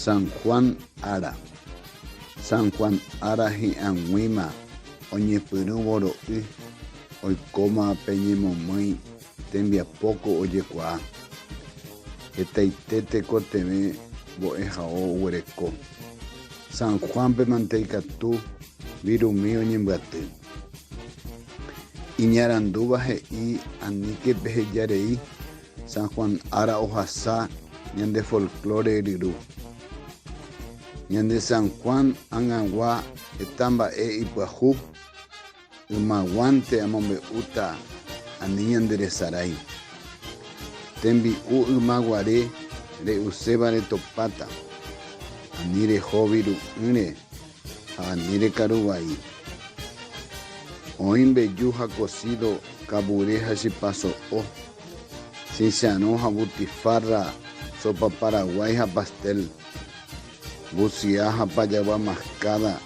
San Juan Ara. San Juan Ara hi'ag̃uíma oñepyrũ oikóma peñemomýi tembiapóko ojekuaa. Hetaite tekotevẽ mbo'ehao oguereko. San Juanpe manteikatu virumi oñembyaty. Iñarandúva he'i aníke pehejarei San Juan Ara ohasa ñande folklore ryru. Ñande San Juan ag̃agua heta mba'e ipyahu ymaguánte amombe'úta ani ñanderesarái. Tembi'u ymaguare re'uséva retopáta, ani reho viru'ỹre ha ani rekaruvai. Oĩ mbeju ha cocido kavure ha chipaso'o, chicharrón ha butifarra, sopa paraguay ha pastel, buciá ha payagua mascada,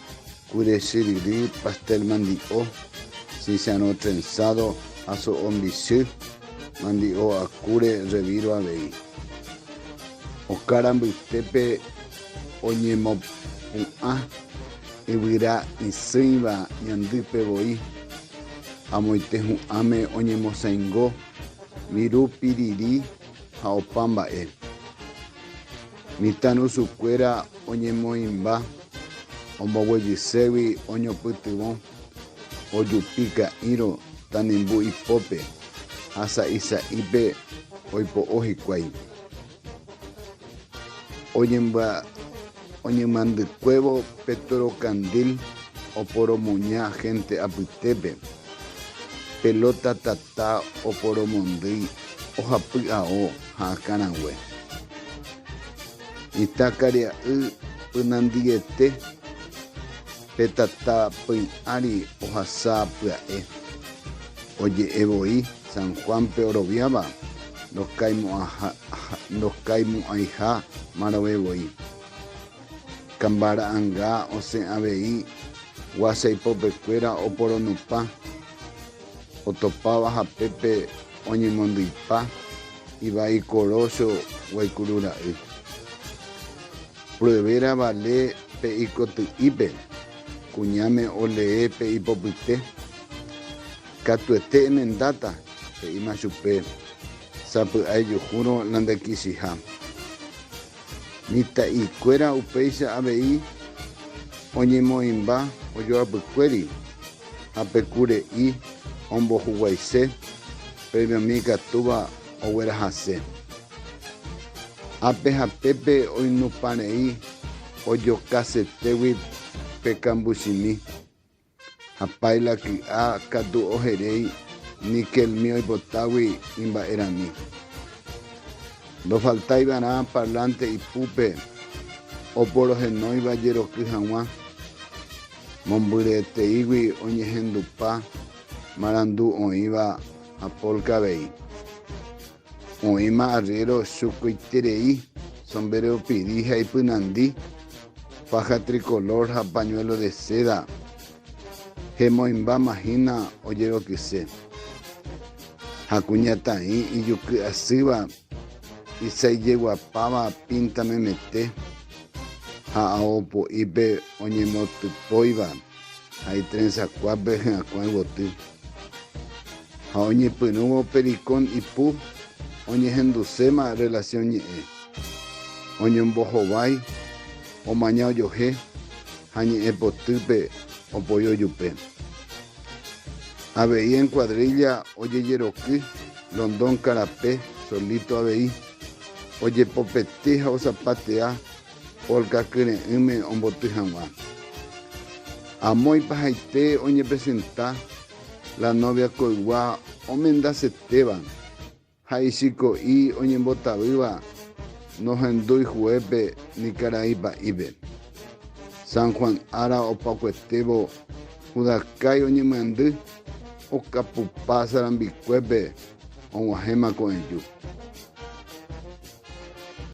curechirirí, pastel mandi'o, chicharrón trenzado ha so'ombichy, mandi'o akure reviro avei. Okarambytépe oñemopu'ã yvyra isýiva ñandýpevoi ha moitehu'ãme oñemosãingo viru piriri ha opa mba'e. Mitãrusukuéra oñemoĩmba omboguejységui oñopytyvõ ojupi ka'írõ tanimbu ipópe ha sa'isa'ípe oipo'o hikuái. Oñemandykuévo pe Torocandil oporomoña gente apytépe. Pelota tata oporomondýi ohapy'ao ha akãrague. Itakaria'y pynandiete pe tata py'ãri ohasa pya'e. Oje'evoi San Juanpe oroviáva ndokaimu'ãiha marovevoi. Kambara'ãnga osẽ avei guasa ipopekuéra oporonupã otopáva hapépe oñemondýipa ivai korocho guaikurura'y. Pruebéra vale pe ikoty'ípe, kuñáme olee pe ipopyte. Katuete emendáta he'íma chupe, sapy'ái juhúrõ la ndekichiha. Mitã'ikuéra upéicha avei oñemoĩmba ojoapykuéri ha pekure'i ombohuguaise premiomi katúva oguerahase. Ápe ha pépe oinupãrei ojokasetégui pe kambuchimi ha páila ky'a katu oherei nikelmi oipotágui imba'erami. Ndofaltáivarã parlante ipúpe oporohenóiva jeroky hag̃ua mombyreteígui oñehendupa marandu oĩva ha polka avei. Oĩma arriero chukuiterei, sombrero piri ha ipynandi, faja tricolor ha pañuelo de seda. Hemoĩmba mahína ojerokyse. Ha kuñataĩ ijuky'asýva isaijeguapáva pinta memete ha aopo'ípe oñemotypóiva ha itrensakuápe hyakuã yvoty. Ha oñepyrũvo pericón ipu oñehenduséma relación ñe'ẽ. Oñombohovái, omaña ojohe ha ñe'ẽ potýpe opoi ojupe. Avei en cuadrilla ojejeroky Rondón Karapé solito avei ojepopety ha osapatea polka kyre'ỹme omboty hag̃ua. Amóipahaite oñepresenta la novia koygua omendasetéva ha ichiko'i oñembotavýva nohendúihuépe ni karai pa'ípe. San Juan Ara opakuetévo Judakái oñemyandy okapupa sarambikuépe og̃uahẽma ko'ẽju.